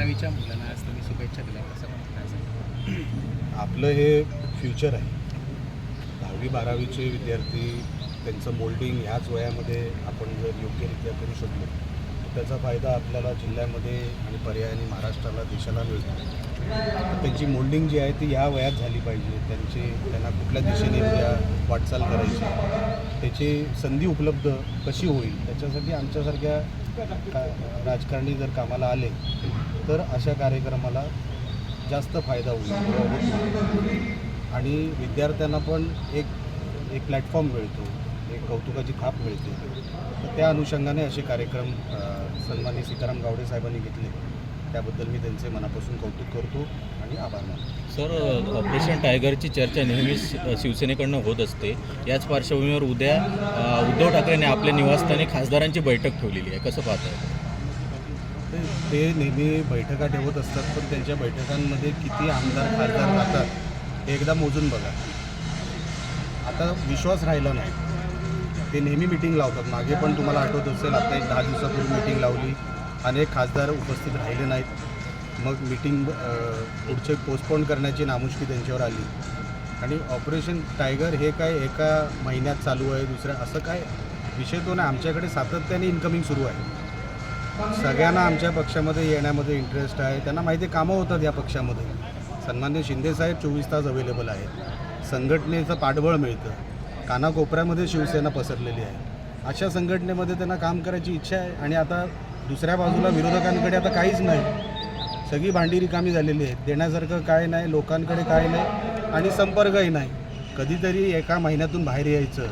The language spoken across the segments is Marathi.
12वीच्या मुलांना आज तुम्ही शुभेच्छा दिल्या, कसं म्हणता? आपलं हे फ्युचर आहे. 10वी-12वीचे विद्यार्थी त्यांचं मोल्डिंग ह्याच वयामध्ये आपण जर योग्यरित्या करू शकलो तर त्याचा फायदा आपल्याला जिल्ह्यामध्ये आणि पर्यायाने महाराष्ट्राला देशाला मिळतो. तर त्यांची मोल्डिंग जी आहे ती ह्या वयात झाली पाहिजे. त्यांना कुठल्या दिशेने उद्या वाटचाल करायची, त्याची संधी उपलब्ध कशी होईल, त्याच्यासाठी आमच्यासारख्या राजकारणी जर कामाला आले तर अशा कार्यक्रमाला जास्त फायदा होईल आणि विद्यार्थ्यांना पण एक प्लॅटफॉर्म मिळतो, एक कौतुकाची थाप मिळते. तर त्या अनुषंगाने असे कार्यक्रम सन्माननीय सीताराम गावडे साहेबांनी घेतले, त्याबद्दल मी त्यांचे मनापासून कौतुक करतो आणि आभार मानतो. सर, ऑपरेशन टायगरची चर्चा नेहमीच शिवसेनेकडनं होत असते. याच पार्श्वभूमीवर उद्या उद्धव ठाकरेंनी आपल्या निवासस्थानी खासदारांची बैठक ठेवलेली आहे, कसं पाहताय? ते नेहमी बैठका ठेवत असतात, पण त्यांच्या बैठकांमध्ये किती आमदार खासदार राहतात हे एकदा मोजून बघा. आता विश्वास राहिला नाही. ते नेहमी मिटिंग लावतात. मागे पण तुम्हाला आठवत असेल, आता एक 10 दिवसापूर्वी मिटिंग लावली, अनेक खासदार उपस्थित राहिले नाहीत. मग मिटिंग पुढचे पोस्टपोन करण्याची नामुष्की त्यांच्यावर आली. आणि ऑपरेशन टायगर हे काय एका महिन्यात चालू आहे, दुसऱ्या असं काय विषय तो नाही. आमच्याकडे सातत्याने इन्कमिंग सुरू आहे. सगळ्यांना आमच्या पक्षामध्ये येण्यामध्ये इंटरेस्ट आहे. त्यांना माहिती कामं होतात या पक्षामध्ये. सन्माननीय शिंदेसाहेब 24 तास अवेलेबल आहेत. संघटनेचं पाठबळ मिळतं. कानाकोपऱ्यामध्ये शिवसेना पसरलेली आहे. अशा संघटनेमध्ये त्यांना काम करायची इच्छा आहे. आणि आता दुसऱ्या बाजूला विरोधकांकडे आता काहीच नाही. सगळी भांडी रिकामी झालेली आहेत. देण्यासारखं काय नाही, लोकांकडे काय नाही आणि संपर्कही नाही. कधीतरी एका महिन्यातून बाहेर यायचं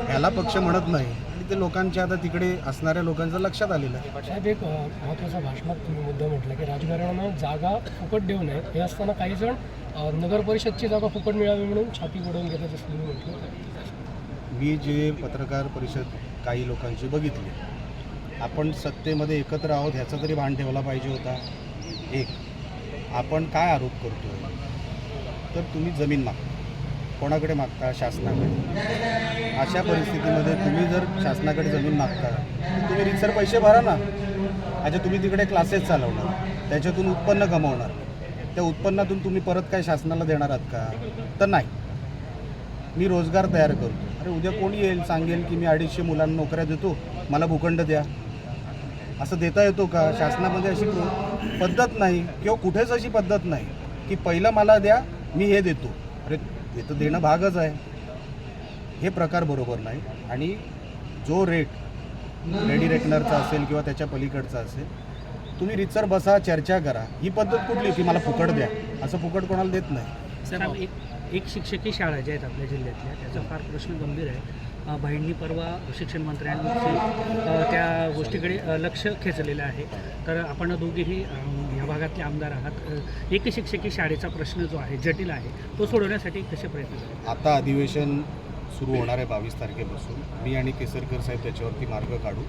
ह्याला पक्ष म्हणत नाही. आणि ते लोकांच्या आता तिकडे असणाऱ्या लोकांचं लक्षात आलेलं आहे. साहेब, एक महत्त्वाचा भाषणात तुम्ही मुद्दा म्हटलं की राजकारणानं जागा फुकट देऊ नये. हे असताना काही जण नगर परिषदची जागा फुकट मिळावी म्हणून छाती बुडवून घेतात असं तुम्ही म्हटलं. मी जे पत्रकार परिषद काही लोकांची बघितली, आपण सत्तेमध्ये एकत्र आहोत ह्याचा तरी भान ठेवला पाहिजे होता. एक, आपण काय आरोप करतो तर तुम्ही जमीन मागता. कोणाकडे मागता? शासनाकडे. अशा परिस्थितीमध्ये तुम्ही जर शासनाकडे जमीन मागता तर तुम्ही रितसर पैसे भरा ना. अच्छा, तुम्ही तिकडे क्लासेस चालवणार, त्याच्यातून उत्पन्न कमवणार, त्या उत्पन्नातून तुम्ही परत काय शासनाला देणार आहात का? तर नाही. मी रोजगार तयार करतो. अरे उद्या कोणी येईल सांगेल की मी 250 मुलांना नोकऱ्या देतो, मला भूखंड द्या. असं देता येतो का? शासनामध्ये अशी पद्धत नाही किंवा कुठेच अशी पद्धत नाही की पहिलं मला द्या, मी हे देतो. अरे हे तर देणं भागच आहे. हे प्रकार बरोबर नाही. आणि जो रेट रेडी रेकनरचा असेल किंवा त्याच्या पलीकडचा असेल, तुम्ही रितसर बसा, चर्चा करा. ही पद्धत कुठली की मला फुकट द्या? असं फुकट कोणाला देत नाही. सर, एक शिक्षकी शाळा ज्या आहेत आपल्या जिल्ह्यातल्या, त्याचा फार प्रश्न गंभीर आहे. बहिणी परवा शिक्षण मंत्र्यांनी त्या गोष्टीकडे लक्ष खेचलेलं आहे. तर आपण दोघेही या भागातले आमदार आहात. एक शिक्षकी शाळेचा प्रश्न जो आहे, जटिल आहे, तो सोडवण्यासाठी कसे प्रयत्न करतात? आता अधिवेशन सुरू होणार आहे 22 तारखेपासून. मी आणि केसरकर साहेब त्याच्यावरती मार्ग काढू.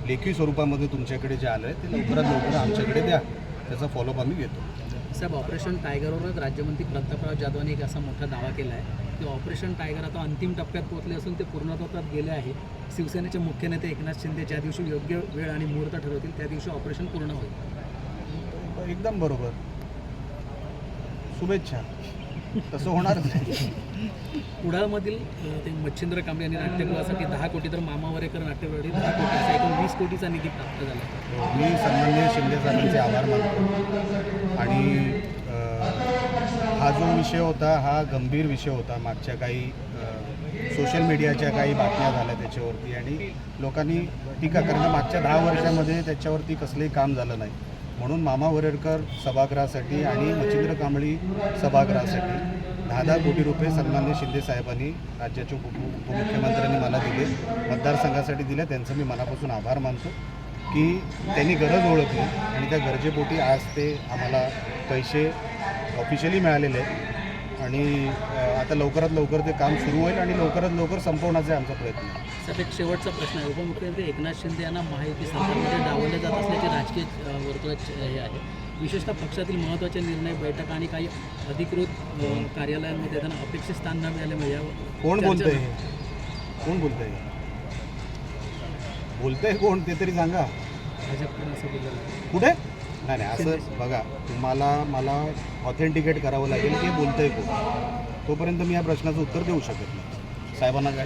लेखी स्वरूपामध्ये तुमच्याकडे जे आलं आहे ते लवकरात लवकर आमच्याकडे द्या. त्याचा फॉलोअप आम्ही घेतो. साहेब, ऑपरेशन टायगरवरच राज्यमंत्री प्रतापराव जाधवांनी एक असा मोठा दावा केला आहे की ऑपरेशन टायगर आता अंतिम टप्प्यात पोहोचले असून ते पूर्णत्वात गेले आहे. शिवसेनेचे मुख्य नेते एकनाथ शिंदे ज्या दिवशी योग्य वेळ आणि मुहूर्त ठरवतील त्या दिवशी ऑपरेशन पूर्ण होईल. एकदम बरोबर. शुभेच्छा. तसं होणार नाही. कुडाळमधील ते मच्छिंद्र कांबळे यांनी नाट्यगृहासाठी 10 कोटी, तर मामा वरेकर नाट्यगृहासाठी 10 कोटी, असा एकूण 20 कोटीचा निधी प्राप्त झाला. मी सन्माननीय शिंदे साहेबांचे आभार मानतो. आणि हा जो विषय होता हा गंभीर विषय होता. मागच्या काही सोशल मीडियाच्या काही बातम्या झाल्या त्याच्यावरती आणि लोकांनी टीका करणं. मागच्या 10 वर्षामध्ये त्याच्यावरती कसलंही काम झालं नाही. म्हणून मामा वरेरकर सभागृहासाठी आणि मच्छिंद्र कांबळी सभागृहासाठी 10 कोटी रुपये सन्माननीय शिंदे साहेबांनी, राज्याच्या उपमुख्यमंत्र्यांनी मला दिले, मतदारसंघासाठी दिले. त्यांचं मी मनापासून आभार मानतो की त्यांनी गरज ओळखली आणि त्या गरजेपोटी आज ते आम्हाला पैसे ऑफिशियली मिळालेले आहेत. आणि आता लवकरात लवकर ते काम सुरू होईल आणि लवकरात लवकर संपवण्याचा आमचा प्रयत्न आहे. सर, एक शेवटचा प्रश्न आहे. उपमुख्यमंत्री एकनाथ शिंदे यांना महायुती सरकारमध्ये डावललं जात असल्याचे राजकीय वर्तुळात हे आहे. विशेषतः पक्षातील महत्त्वाचे निर्णय, बैठका आणि काही अधिकृत कार्यालयांमध्ये त्यांना अपेक्षित स्थान न मिळाल्यामुळे कोण बोलतंय हे? कोण बोलतंय? बोलतंय कोण ते तरी सांगा. भाजपकडून असं बोललं. कुठे? नाही असं बघा, मला ऑथेंटिकेट करावं लागेल की हे बोलतंय कोण. तोपर्यंत मी या प्रश्नाचं उत्तर देऊ शकत नाही. साहेबांना काय